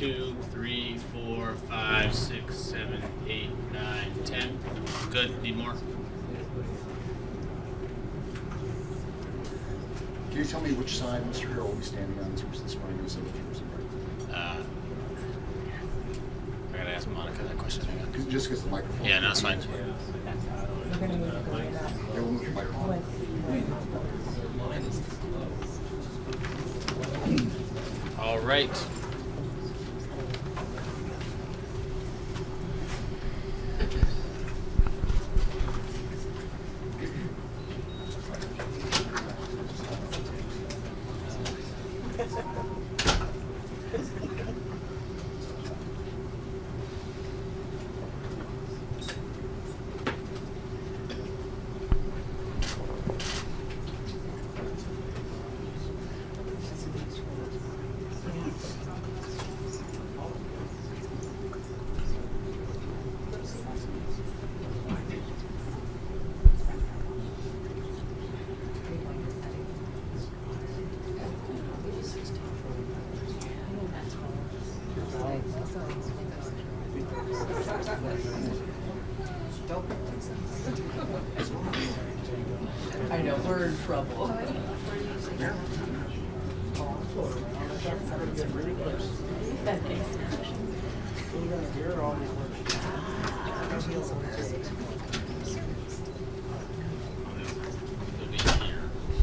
2, 3, 4, 5, 6, 7, 8, 9, 10. Good. Need more? Can you tell me which side Mr. Harrell will be standing on this morning? I gotta ask Monica that question. Just because the microphone. Yeah, no, that's fine. Yeah, we'll move the microphone. All right. I know, we're in trouble.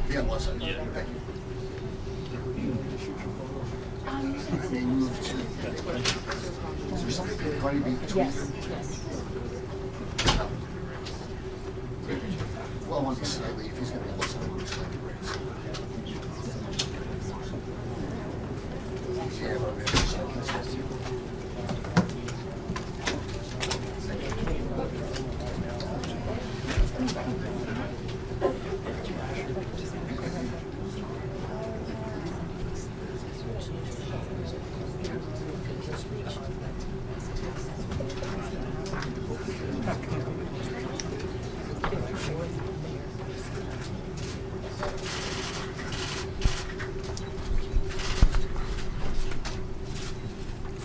Yeah, listen. Yeah. Thank you. I may move to. Is there something going to be between them? Yes. No. Well, I want to be slightly, if he's going to be listening, I want to be slightly raised. Yeah, but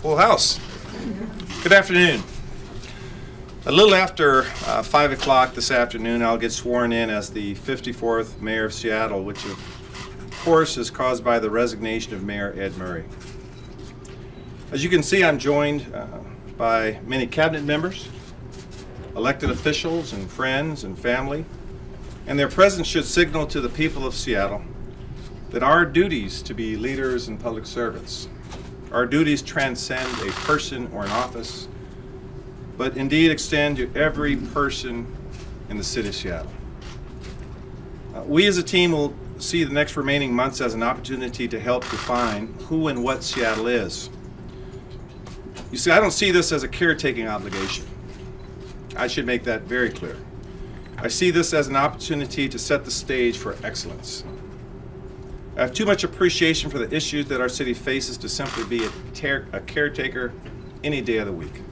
Full house. Good afternoon. A little after 5 o'clock this afternoon, I'll get sworn in as the 54th Mayor of Seattle, which of course is caused by the resignation of Mayor Ed Murray. As you can see, I'm joined by many cabinet members, elected officials and friends and family, and their presence should signal to the people of Seattle that our duties to be leaders and public servants, our duties transcend a person or an office, but indeed extend to every person in the city of Seattle. We as a team will see the next remaining months as an opportunity to help define who and what Seattle is. You see, I don't see this as a caretaking obligation. I should make that very clear. I see this as an opportunity to set the stage for excellence. I have too much appreciation for the issues that our city faces to simply be a caretaker any day of the week.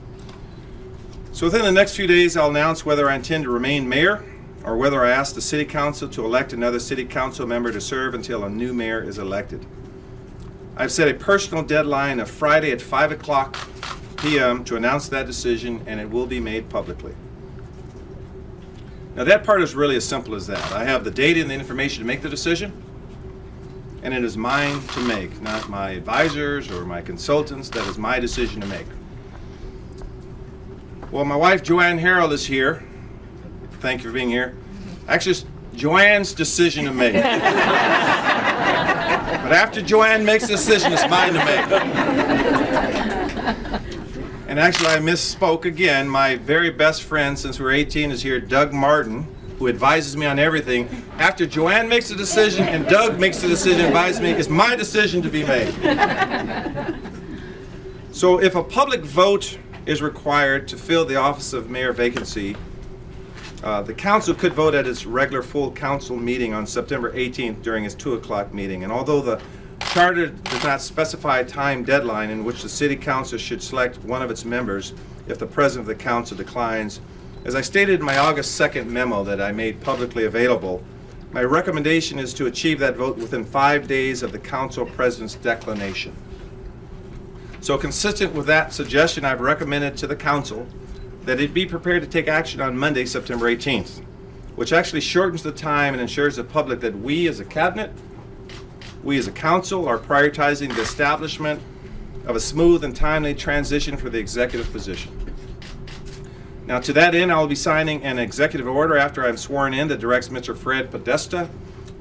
So within the next few days, I'll announce whether I intend to remain mayor or whether I ask the city council to elect another city council member to serve until a new mayor is elected. I've set a personal deadline of Friday at 5 o'clock p.m. to announce that decision, and it will be made publicly. Now that part is really as simple as that. I have the data and the information to make the decision, and it is mine to make, not my advisors or my consultants. That is my decision to make. Well, my wife Joanne Harrell is here. Thank you for being here. Actually, it's Joanne's decision to make. But after Joanne makes the decision, it's mine to make. And actually, I misspoke again. My very best friend since we were 18 is here, Doug Martin, who advises me on everything. After Joanne makes a decision and Doug makes the decision, advises me, it's my decision to be made. So if a public vote is required to fill the office of mayor vacancy, the council could vote at its regular full council meeting on September 18th during its 2 o'clock meeting. And although the charter does not specify a time deadline in which the city council should select one of its members if the president of the council declines, as I stated in my August 2nd memo that I made publicly available, my recommendation is to achieve that vote within 5 days of the council president's declination. So consistent with that suggestion, I've recommended to the council that it be prepared to take action on Monday, September 18th, which actually shortens the time and ensures the public that we as a cabinet, we as a council are prioritizing the establishment of a smooth and timely transition for the executive position. Now, to that end, I will be signing an executive order after I'm sworn in that directs Mr. Fred Podesta,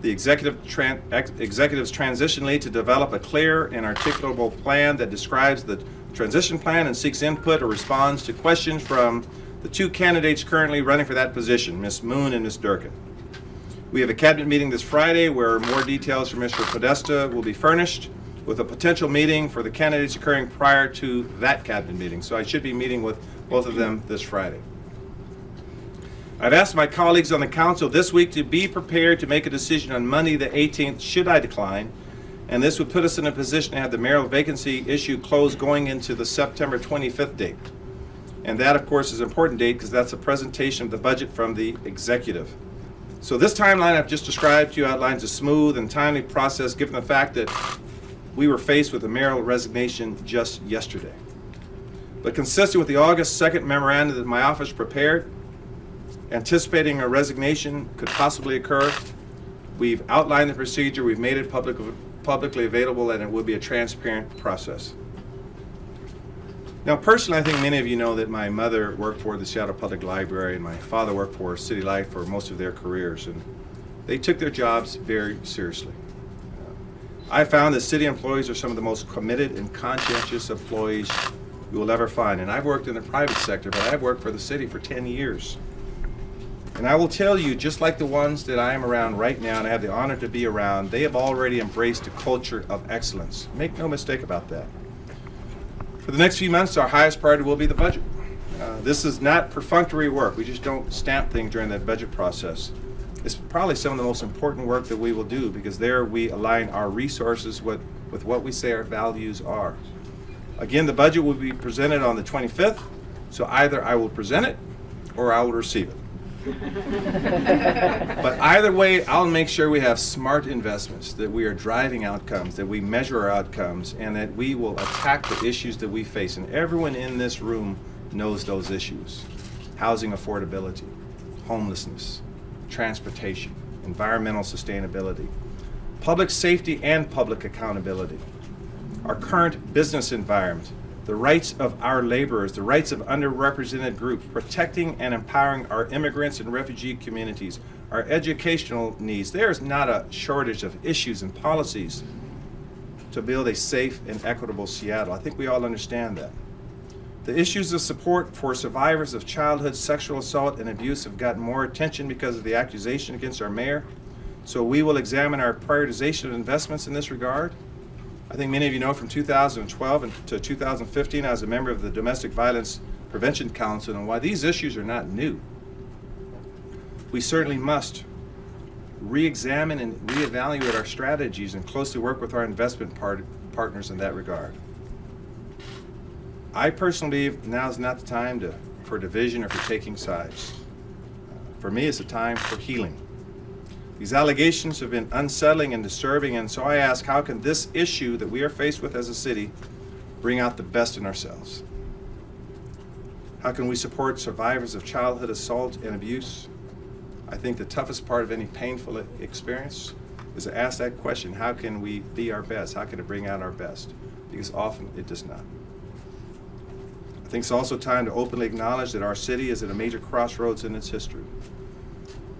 the executive's transition lead, to develop a clear and articulable plan that describes the transition plan and seeks input or responds to questions from the two candidates currently running for that position, Ms. Moon and Ms. Durkin. We have a cabinet meeting this Friday where more details from Mr. Podesta will be furnished, with a potential meeting for the candidates occurring prior to that cabinet meeting. So I should be meeting with both of them this Friday. I've asked my colleagues on the council this week to be prepared to make a decision on Monday the 18th should I decline, and this would put us in a position to have the mayoral vacancy issue closed going into the September 25th date. And that, of course, is an important date because that's a presentation of the budget from the executive. So this timeline I've just described to you outlines a smooth and timely process given the fact that we were faced with a mayoral resignation just yesterday. But consistent with the August 2nd memorandum that my office prepared, anticipating a resignation could possibly occur, we've outlined the procedure, we've made it publicly available, and it will be a transparent process. Now, personally, I think many of you know that my mother worked for the Seattle Public Library and my father worked for City Life for most of their careers, and they took their jobs very seriously. I found that city employees are some of the most committed and conscientious employees you will ever find. And I've worked in the private sector, but I've worked for the city for 10 years. And I will tell you, just like the ones that I am around right now and I have the honor to be around, they have already embraced a culture of excellence. Make no mistake about that. For the next few months, our highest priority will be the budget. This is not perfunctory work. We just don't stamp things during that budget process. It's probably some of the most important work that we will do because there we align our resources with what we say our values are. Again, the budget will be presented on the 25th, so either I will present it or I will receive it. But either way, I'll make sure we have smart investments, that we are driving outcomes, that we measure our outcomes, and that we will attack the issues that we face. And everyone in this room knows those issues: housing affordability, homelessness, transportation, environmental sustainability, public safety and public accountability, our current business environment, the rights of our laborers, the rights of underrepresented groups, protecting and empowering our immigrants and refugee communities, our educational needs. There is not a shortage of issues and policies to build a safe and equitable Seattle. I think we all understand that. The issues of support for survivors of childhood sexual assault and abuse have gotten more attention because of the accusation against our mayor. So we will examine our prioritization of investments in this regard. I think many of you know from 2012 to 2015, I was a member of the Domestic Violence Prevention Council, and while these issues are not new, we certainly must re-examine and reevaluate our strategies and closely work with our investment partners in that regard. I personally believe now is not the time for division or for taking sides. For me, it's a time for healing. These allegations have been unsettling and disturbing, and so I ask, how can this issue that we are faced with as a city bring out the best in ourselves? How can we support survivors of childhood assault and abuse? I think the toughest part of any painful experience is to ask that question: how can we be our best? How can it bring out our best? Because often it does not. I think it's also time to openly acknowledge that our city is at a major crossroads in its history.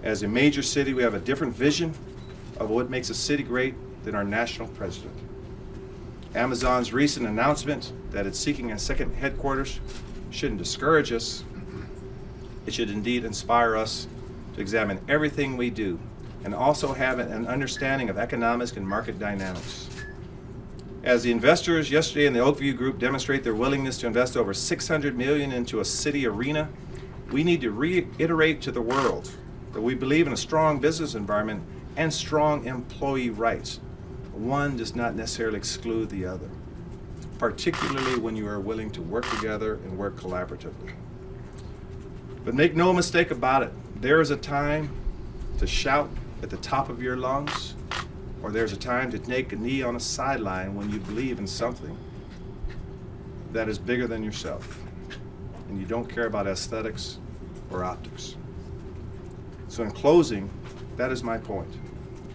As a major city, we have a different vision of what makes a city great than our national president. Amazon's recent announcement that it's seeking a second headquarters shouldn't discourage us. It should indeed inspire us to examine everything we do and also have an understanding of economics and market dynamics. As the investors yesterday in the Oakview Group demonstrate their willingness to invest over $600 million into a city arena, we need to reiterate to the world that we believe in a strong business environment and strong employee rights. One does not necessarily exclude the other, particularly when you are willing to work together and work collaboratively. But make no mistake about it, there is a time to shout at the top of your lungs, or there's a time to take a knee on a sideline when you believe in something. that is bigger than yourself, and you don't care about aesthetics or optics. So in closing, that is my point.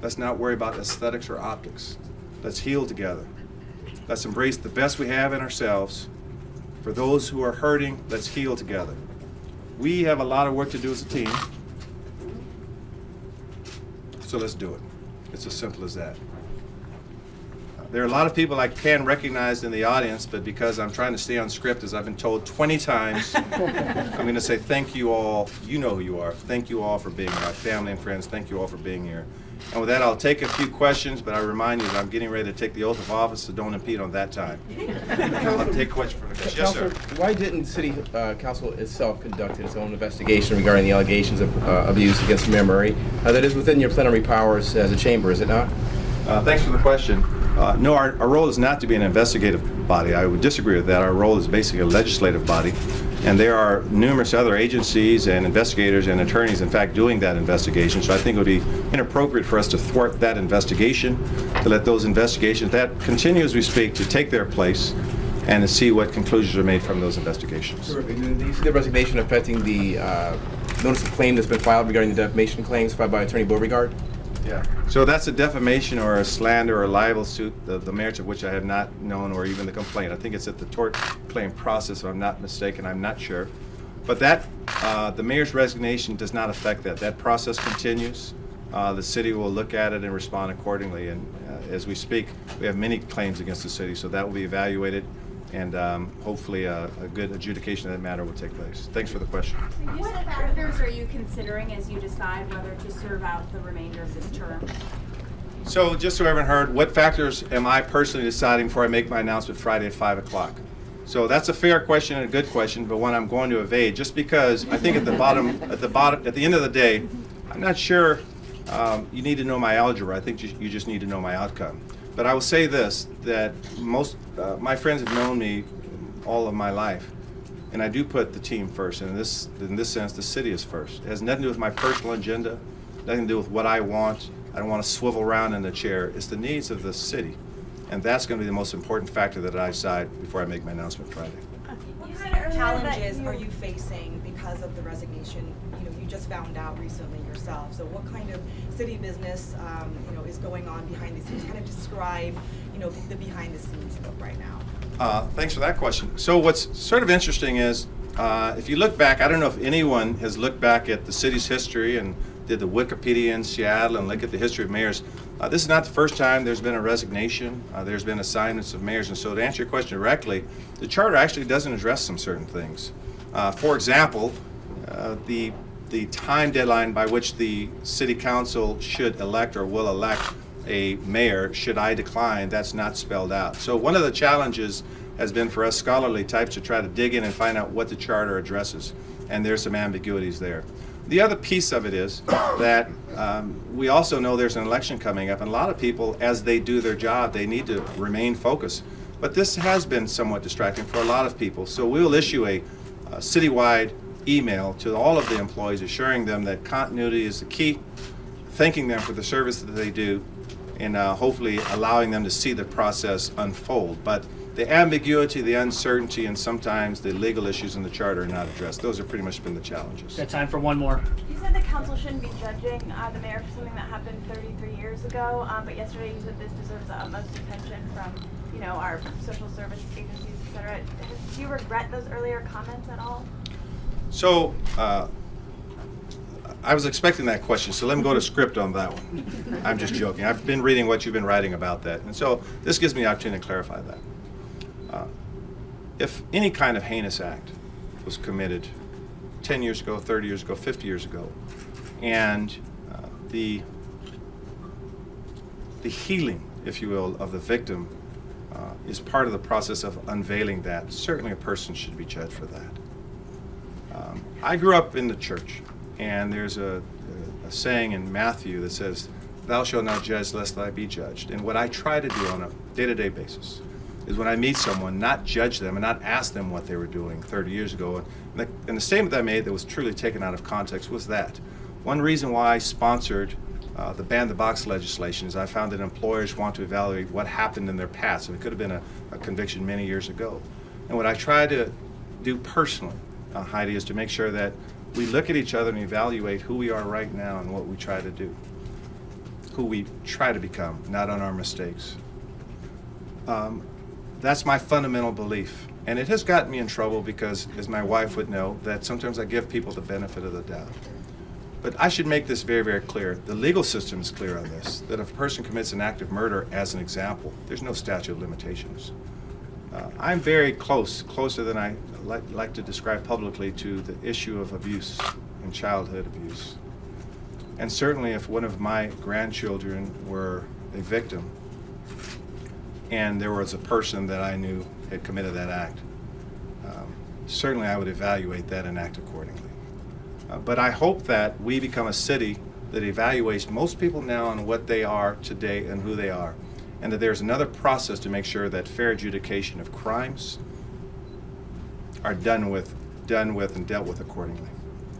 Let's not worry about aesthetics or optics. Let's heal together. Let's embrace the best we have in ourselves. For those who are hurting, let's heal together. We have a lot of work to do as a team, so let's do it. It's as simple as that. There are a lot of people I can recognize in the audience, but because I'm trying to stay on script, as I've been told 20 times, I'm going to say thank you all. You know who you are. Thank you all for being here. My family and friends, thank you all for being here. And with that, I'll take a few questions, but I remind you that I'm getting ready to take the oath of office, so don't impede on that time. I'll take questions from the question. Yes, sir. Why didn't City Council itself conduct its own investigation regarding the allegations of abuse against Mayor Murray? That is within your plenary powers as a chamber, is it not? Thanks for the question. No, our role is not to be an investigative body. I would disagree with that. Our role is basically a legislative body. And there are numerous other agencies and investigators and attorneys, in fact, doing that investigation. So I think it would be inappropriate for us to thwart that investigation, to let those investigations that continue as we speak to take their place and to see what conclusions are made from those investigations. Sure. Do you see the resignation affecting the notice of claim that's been filed regarding the defamation claims filed by Attorney Beauregard? Yeah. So that's a defamation or a slander or a libel suit, the merits of which I have not known, or even the complaint. I think it's at the tort claim process, if I'm not mistaken. I'm not sure. But that, the mayor's resignation does not affect that. That process continues. The city will look at it and respond accordingly. And as we speak, we have many claims against the city, so that will be evaluated. And hopefully a good adjudication of that matter will take place. Thanks for the question. What factors are you considering as you decide whether to serve out the remainder of this term? So just so everyone heard, what factors am I personally deciding before I make my announcement Friday at 5 o'clock? So that's a fair question and a good question, but one I'm going to evade, just because I think at the end of the day, I'm not sure you need to know my algebra. I think you just need to know my outcome. But I will say this, that most my friends have known me all of my life, and I do put the team first, and in this sense, the city is first. It has nothing to do with my personal agenda, nothing to do with what I want. I don't want to swivel around in the chair. It's the needs of the city, and that's going to be the most important factor that I decide before I make my announcement Friday. What kind of challenges are you facing because of the resignation? You just found out recently yourself. So what kind of city business, is going on behind the scenes? Kind of describe, the behind the scenes look right now. Thanks for that question. So what's sort of interesting is, if you look back, I don't know if anyone has looked back at the city's history and did the Wikipedia in Seattle and look at the history of mayors. This is not the first time there's been a resignation. There's been assignments of mayors. And so to answer your question directly, the charter actually doesn't address some certain things. For example, the time deadline by which the city council should elect or will elect a mayor, should I decline, that's not spelled out. So one of the challenges has been for us scholarly types to try to dig in and find out what the charter addresses, and there's some ambiguities there. The other piece of it is that we also know there's an election coming up, and a lot of people, as they do their job, they need to remain focused. But this has been somewhat distracting for a lot of people, so we will issue a citywide email to all of the employees assuring them that continuity is the key, thanking them for the service that they do, and hopefully allowing them to see the process unfold. But the ambiguity, the uncertainty, and sometimes the legal issues in the charter are not addressed. Those have pretty much been the challenges. Got time for one more. You said the council shouldn't be judging the mayor for something that happened 33 years ago, but yesterday you said this deserves the utmost attention from our social service agencies, etc. Do you regret those earlier comments at all? So, I was expecting that question, so let me go to script on that one. I'm just joking. I've been reading what you've been writing about that, and so this gives me the opportunity to clarify that. If any kind of heinous act was committed 10 years ago, 30 years ago, 50 years ago, and the healing, if you will, of the victim is part of the process of unveiling that, certainly a person should be judged for that. I grew up in the church, and there's a saying in Matthew that says, "Thou shalt not judge lest thou be judged." And what I try to do on a day-to-day basis is when I meet someone, not judge them and not ask them what they were doing 30 years ago. And the statement that I made that was truly taken out of context was that. One reason why I sponsored the ban the box legislation is I found that employers want to evaluate what happened in their past, and it could have been a conviction many years ago. And what I try to do personally, Heidi, is to make sure that we look at each other and evaluate who we are right now and what we try to do, who we try to become, not on our mistakes. That's my fundamental belief. And it has gotten me in trouble because, as my wife would know, that sometimes I give people the benefit of the doubt. But I should make this very, very clear. The legal system is clear on this, that if a person commits an act of murder, as an example, there's no statute of limitations. I'm very closer than I like to describe publicly, to the issue of abuse and childhood abuse. And certainly if one of my grandchildren were a victim and there was a person that I knew had committed that act, certainly I would evaluate that and act accordingly. But I hope that we become a city that evaluates most people now on what they are today and who they are, and that there's another process to make sure that fair adjudication of crimes are done with and dealt with accordingly.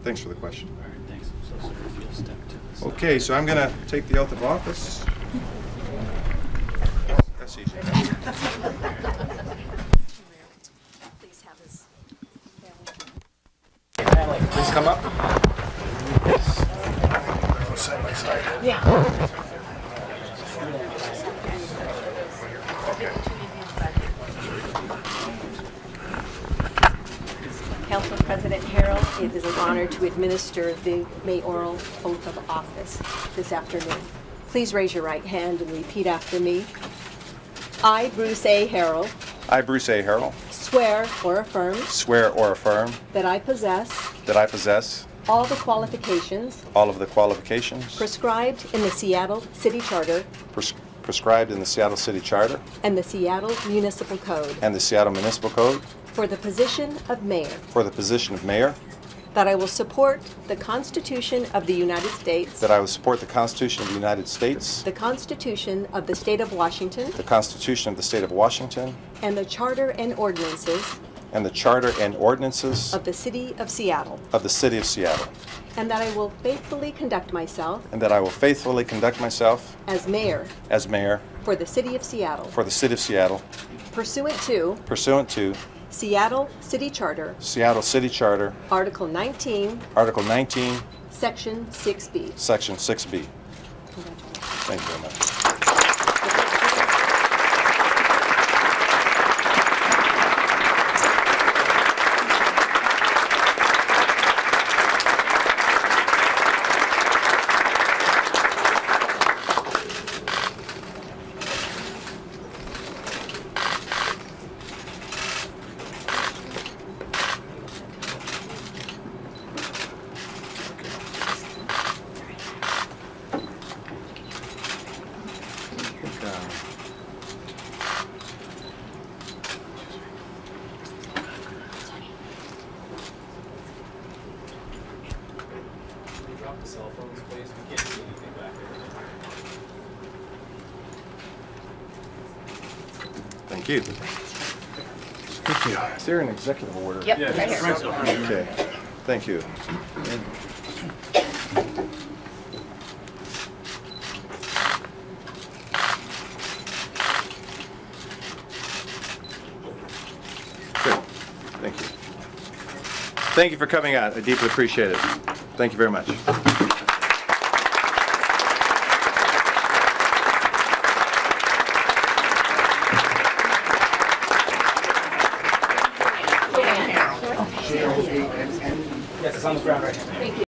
Thanks for the question. All right, thanks. I'm so sorry if you'll step to this. Okay, so I'm going to take the oath of office. That's easy. Please have his Please come up. Side by side. Council President Harrell, it is an honor to administer the mayoral oath of office this afternoon. Please raise your right hand and repeat after me. I, Bruce A. Harrell, I, Bruce A. Harrell, swear or affirm that I possess all the qualifications all of the qualifications prescribed in the Seattle City Charter prescribed in the Seattle City Charter and the Seattle Municipal Code and the Seattle Municipal Code for the position of mayor, that that I will support the Constitution of the United States, I will support the Constitution of the United States, the Constitution of the State of Washington, the Constitution of the State of Washington, and the Charter and ordinances and the Charter and ordinances of the City of Seattle, of the City of Seattle, and that I will faithfully conduct myself and that I will faithfully conduct myself as mayor as mayor for the City of Seattle, pursuant to Seattle City Charter, Article 19, Section 6B. Section 6B. Congratulations. Thank you very much. Drop the cell phones, please. We can't see anything back there. Thank you. Thank you. Is there an executive order? Yep, Yeah, right here. Okay. Thank you. Good. Thank you. Thank you for coming out. I deeply appreciate it. Thank you very much. Cheryl, A-N-N. Yes, it's on the ground right here.